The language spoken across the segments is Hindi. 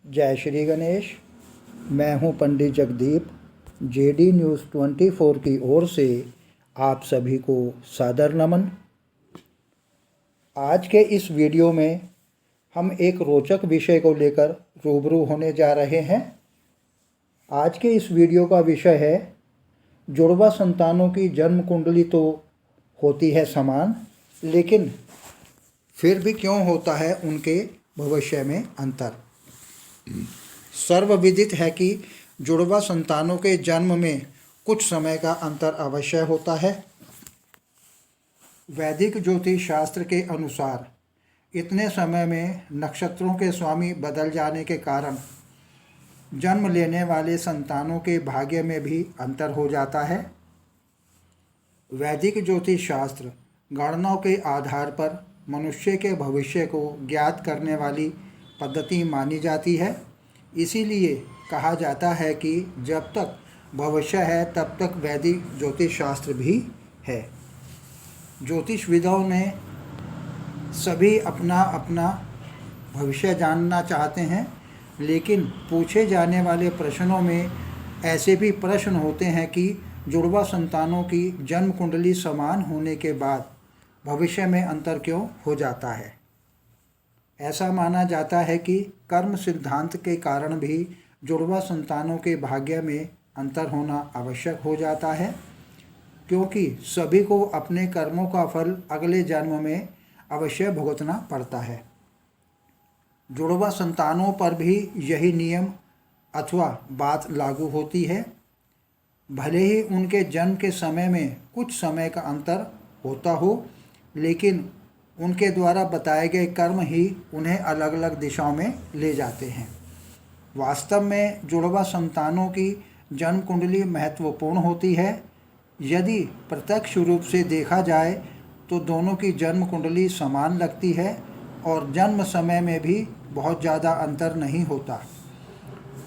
जय श्री गणेश। मैं हूं पंडित जगदीप। जेडी न्यूज़ 24 की ओर से आप सभी को सादर नमन। आज के इस वीडियो में हम एक रोचक विषय को लेकर रूबरू होने जा रहे हैं। आज के इस वीडियो का विषय है जुड़वा संतानों की जन्म कुंडली तो होती है समान, लेकिन फिर भी क्यों होता है उनके भविष्य में अंतर। सर्वविदित है कि जुड़वा संतानों के जन्म में कुछ समय का अंतर अवश्य होता है। वैदिक ज्योतिष शास्त्र के अनुसार इतने समय में नक्षत्रों के स्वामी बदल जाने के कारण जन्म लेने वाले संतानों के भाग्य में भी अंतर हो जाता है। वैदिक ज्योतिष शास्त्र गणनाओं के आधार पर मनुष्य के भविष्य को ज्ञात करने वाली पद्धति मानी जाती है। इसीलिए कहा जाता है कि जब तक भविष्य है तब तक वैदिक ज्योतिष शास्त्र भी है। ज्योतिषविदों ने सभी अपना अपना भविष्य जानना चाहते हैं, लेकिन पूछे जाने वाले प्रश्नों में ऐसे भी प्रश्न होते हैं कि जुड़वा संतानों की जन्म कुंडली समान होने के बाद भविष्य में अंतर क्यों हो जाता है। ऐसा माना जाता है कि कर्म सिद्धांत के कारण भी जुड़वा संतानों के भाग्य में अंतर होना आवश्यक हो जाता है, क्योंकि सभी को अपने कर्मों का फल अगले जन्म में अवश्य भुगतना पड़ता है। जुड़वा संतानों पर भी यही नियम अथवा बात लागू होती है। भले ही उनके जन्म के समय में कुछ समय का अंतर होता हो, लेकिन उनके द्वारा बताए गए कर्म ही उन्हें अलग अलग दिशाओं में ले जाते हैं। वास्तव में जुड़वा संतानों की जन्म कुंडली महत्वपूर्ण होती है। यदि प्रत्यक्ष रूप से देखा जाए तो दोनों की जन्म कुंडली समान लगती है और जन्म समय में भी बहुत ज़्यादा अंतर नहीं होता।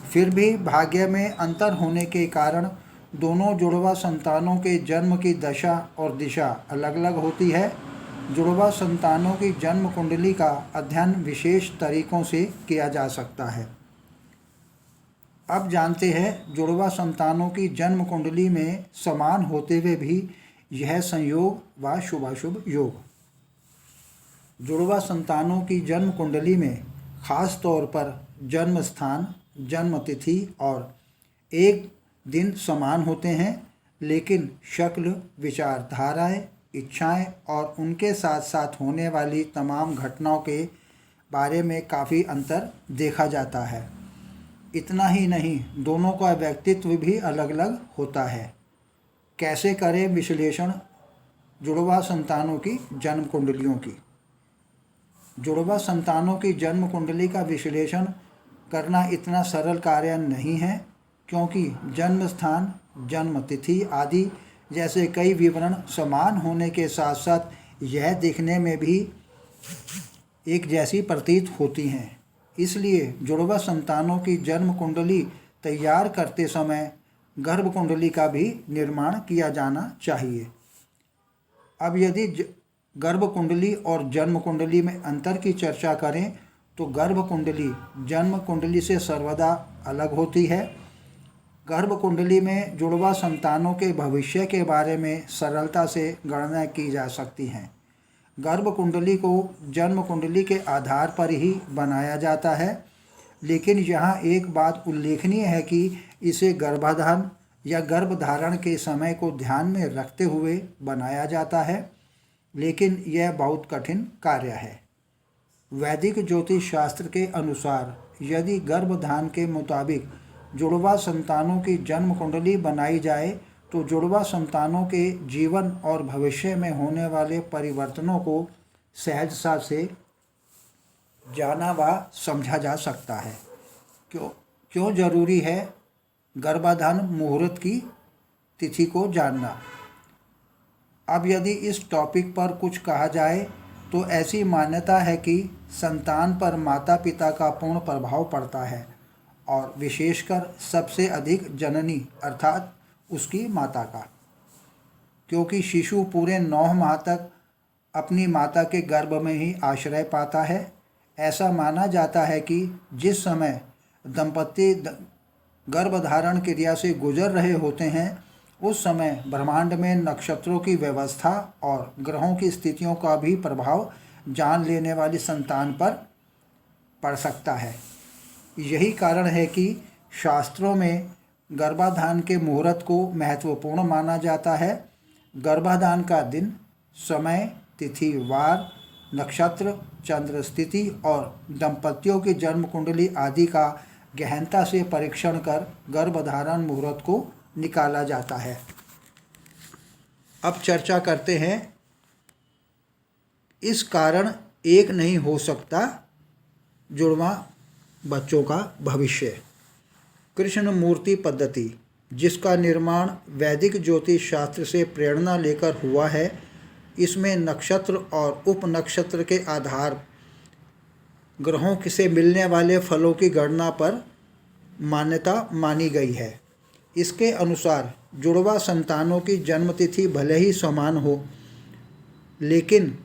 फिर भी भाग्य में अंतर होने के कारण दोनों जुड़वा संतानों के जन्म की दशा और दिशा अलग अलग होती है। जुड़वा संतानों की जन्म कुंडली का अध्ययन विशेष तरीकों से किया जा सकता है। अब जानते हैं जुड़वा संतानों की जन्म कुंडली में समान होते हुए भी यह संयोग व शुभाशुभ योग। जुड़वा संतानों की जन्म कुंडली में खास तौर पर जन्म स्थान, जन्म तिथि और एक दिन समान होते हैं, लेकिन शक्ल, विचारधाराएं, इच्छाएं और उनके साथ साथ होने वाली तमाम घटनाओं के बारे में काफ़ी अंतर देखा जाता है। इतना ही नहीं, दोनों का व्यक्तित्व भी अलग अलग होता है। कैसे करें विश्लेषण जुड़वा संतानों की जन्म कुंडलियों की। जुड़वा संतानों की जन्म कुंडली का विश्लेषण करना इतना सरल कार्य नहीं है, क्योंकि जन्म स्थान, जन्म तिथि आदि जैसे कई विवरण समान होने के साथ साथ यह दिखने में भी एक जैसी प्रतीत होती हैं। इसलिए जुड़वा संतानों की जन्म कुंडली तैयार करते समय गर्भ कुंडली का भी निर्माण किया जाना चाहिए। अब यदि गर्भ कुंडली और जन्म कुंडली में अंतर की चर्चा करें तो गर्भ कुंडली जन्म कुंडली से सर्वदा अलग होती है। गर्भ कुंडली में जुड़वा संतानों के भविष्य के बारे में सरलता से गणना की जा सकती हैं। गर्भ कुंडली को जन्म कुंडली के आधार पर ही बनाया जाता है, लेकिन यहाँ एक बात उल्लेखनीय है कि इसे गर्भाधान या गर्भधारण के समय को ध्यान में रखते हुए बनाया जाता है, लेकिन यह बहुत कठिन कार्य है। वैदिक ज्योतिष शास्त्र के अनुसार यदि गर्भधान के मुताबिक जुड़वा संतानों की जन्म कुंडली बनाई जाए तो जुड़वा संतानों के जीवन और भविष्य में होने वाले परिवर्तनों को सहजता से जाना व समझा जा सकता है। क्यों जरूरी है गर्भाधान मुहूर्त की तिथि को जानना। अब यदि इस टॉपिक पर कुछ कहा जाए तो ऐसी मान्यता है कि संतान पर माता पिता का पूर्ण प्रभाव पड़ता है, और विशेषकर सबसे अधिक जननी अर्थात उसकी माता का, क्योंकि शिशु पूरे 9 माह तक अपनी माता के गर्भ में ही आश्रय पाता है। ऐसा माना जाता है कि जिस समय दंपति गर्भधारण क्रिया से गुजर रहे होते हैं, उस समय ब्रह्मांड में नक्षत्रों की व्यवस्था और ग्रहों की स्थितियों का भी प्रभाव जान लेने वाली संतान पर पड़ सकता है। यही कारण है कि शास्त्रों में गर्भाधान के मुहूर्त को महत्वपूर्ण माना जाता है। गर्भाधान का दिन, समय, तिथि, वार, नक्षत्र, चंद्र स्थिति और दंपतियों की जन्म कुंडली आदि का गहनता से परीक्षण कर गर्भधारण मुहूर्त को निकाला जाता है। अब चर्चा करते हैं, इस कारण एक नहीं हो सकता जुड़वा बच्चों का भविष्य। कृष्ण मूर्ति पद्धति, जिसका निर्माण वैदिक ज्योतिष शास्त्र से प्रेरणा लेकर हुआ है, इसमें नक्षत्र और उपनक्षत्र के आधार ग्रहों से मिलने वाले फलों की गणना पर मान्यता मानी गई है। इसके अनुसार जुड़वा संतानों की जन्मतिथि भले ही समान हो, लेकिन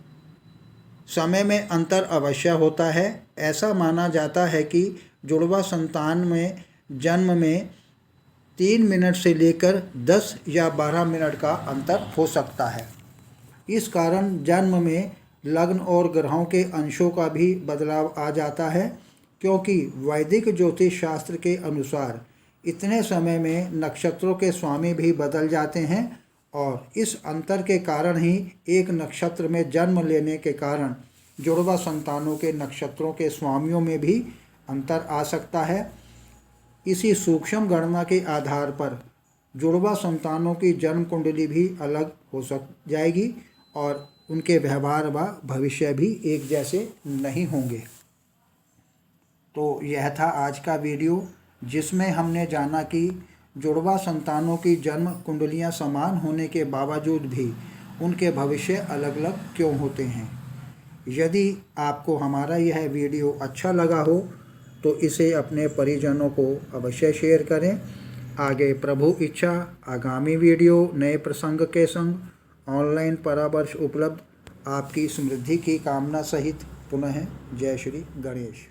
समय में अंतर अवश्य होता है। ऐसा माना जाता है कि जुड़वा संतान में जन्म में 3 मिनट से लेकर 10 या 12 मिनट का अंतर हो सकता है। इस कारण जन्म में लग्न और ग्रहों के अंशों का भी बदलाव आ जाता है, क्योंकि वैदिक ज्योतिष शास्त्र के अनुसार इतने समय में नक्षत्रों के स्वामी भी बदल जाते हैं और इस अंतर के कारण ही एक नक्षत्र में जन्म लेने के कारण जुड़वा संतानों के नक्षत्रों के स्वामियों में भी अंतर आ सकता है। इसी सूक्ष्म गणना के आधार पर जुड़वा संतानों की जन्म कुंडली भी अलग हो जाएगी और उनके व्यवहार व भविष्य भी एक जैसे नहीं होंगे। तो यह था आज का वीडियो, जिसमें हमने जाना कि जुड़वा संतानों की जन्म कुंडलियां समान होने के बावजूद भी उनके भविष्य अलग अलग क्यों होते हैं। यदि आपको हमारा यह वीडियो अच्छा लगा हो तो इसे अपने परिजनों को अवश्य शेयर करें। आगे प्रभु इच्छा आगामी वीडियो नए प्रसंग के संग ऑनलाइन परामर्श उपलब्ध। आपकी समृद्धि की कामना सहित पुनः जय श्री गणेश।